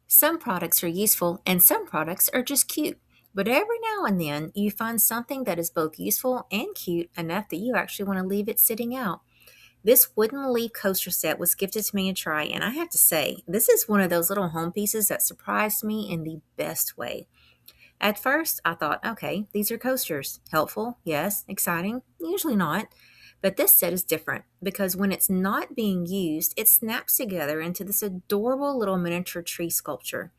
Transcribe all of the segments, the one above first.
Some products are useful and some products are just cute. But every now and then you find something that is both useful and cute enough that you actually want to leave it sitting out. This wooden leaf coaster set was gifted to me to try, and I have to say, this is one of those little home pieces that surprised me in the best way. At first, I thought, okay, these are coasters. Helpful, yes. Exciting, usually not. But this set is different because when it's not being used, it snaps together into this adorable little miniature tree sculpture.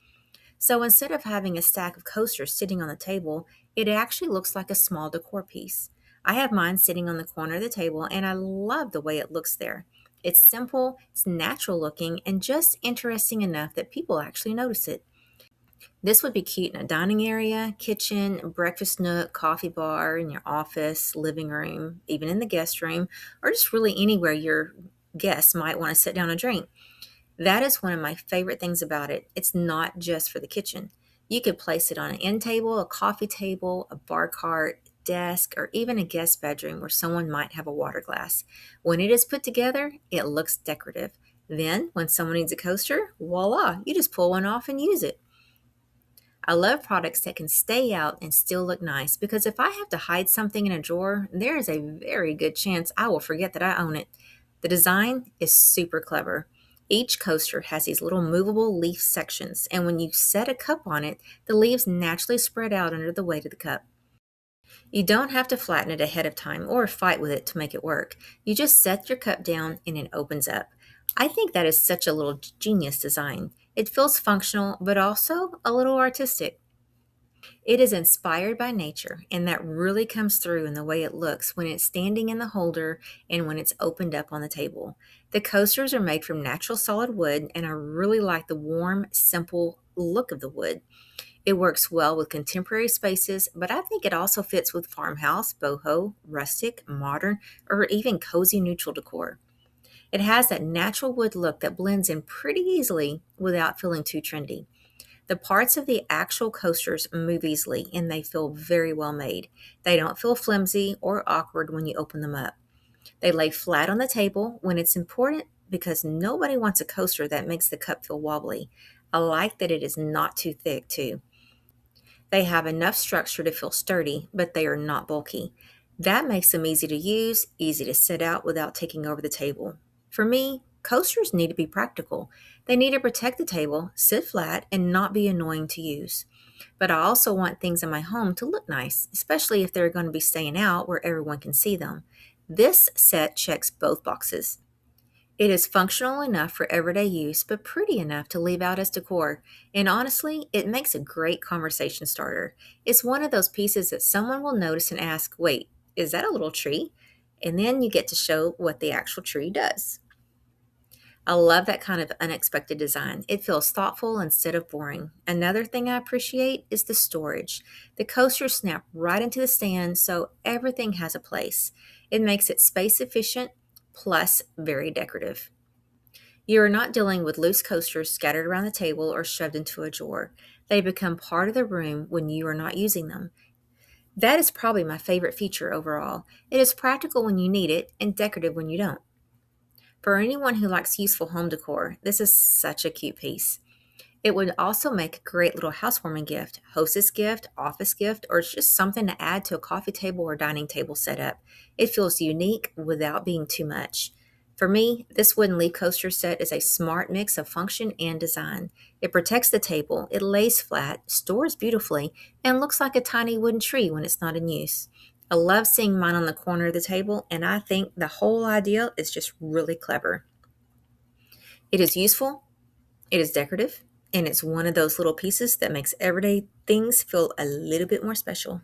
So instead of having a stack of coasters sitting on the table, it actually looks like a small decor piece. I have mine sitting on the corner of the table and I love the way it looks there. It's simple, it's natural looking, and just interesting enough that people actually notice it. This would be cute in a dining area, kitchen, breakfast nook, coffee bar, in your office, living room, even in the guest room, or just really anywhere your guests might want to sit down and drink. That is one of my favorite things about it. It's not just for the kitchen. You could place it on an end table, a coffee table, a bar cart, desk, or even a guest bedroom where someone might have a water glass. When it is put together, it looks decorative. Then, when someone needs a coaster, voila, you just pull one off and use it. I love products that can stay out and still look nice because if I have to hide something in a drawer, there is a very good chance I will forget that I own it. The design is super clever. Each coaster has these little movable leaf sections, and when you set a cup on it, the leaves naturally spread out under the weight of the cup. You don't have to flatten it ahead of time or fight with it to make it work. You just set your cup down and it opens up. I think that is such a little genius design. It feels functional, but also a little artistic. It is inspired by nature, and that really comes through in the way it looks when it's standing in the holder and when it's opened up on the table. The coasters are made from natural solid wood, and I really like the warm, simple look of the wood. It works well with contemporary spaces, but I think it also fits with farmhouse, boho, rustic, modern, or even cozy neutral decor. It has that natural wood look that blends in pretty easily without feeling too trendy. The parts of the actual coasters move easily and they feel very well made. They don't feel flimsy or awkward when you open them up. They lay flat on the table when it's important because nobody wants a coaster that makes the cup feel wobbly. I like that it is not too thick, too. They have enough structure to feel sturdy, but they are not bulky. That makes them easy to use, easy to sit out without taking over the table. For me, coasters need to be practical. They need to protect the table, sit flat, and not be annoying to use. But I also want things in my home to look nice, especially if they're going to be staying out where everyone can see them. This set checks both boxes. It is functional enough for everyday use, but pretty enough to leave out as decor. And honestly, it makes a great conversation starter. It's one of those pieces that someone will notice and ask, wait, is that a little tree? And then you get to show what the actual tree does. I love that kind of unexpected design. It feels thoughtful instead of boring. Another thing I appreciate is the storage. The coasters snap right into the stand, so everything has a place. It makes it space efficient plus very decorative. You are not dealing with loose coasters scattered around the table or shoved into a drawer. They become part of the room when you are not using them. That is probably my favorite feature overall. It is practical when you need it and decorative when you don't. For anyone who likes useful home decor, this is such a cute piece. It would also make a great little housewarming gift, hostess gift, office gift, or it's just something to add to a coffee table or dining table setup. It feels unique without being too much. For me, this wooden leaf coaster set is a smart mix of function and design. It protects the table, it lays flat, stores beautifully, and looks like a tiny wooden tree when it's not in use. I love seeing mine on the corner of the table, and I think the whole idea is just really clever. It is useful, it is decorative, and it's one of those little pieces that makes everyday things feel a little bit more special.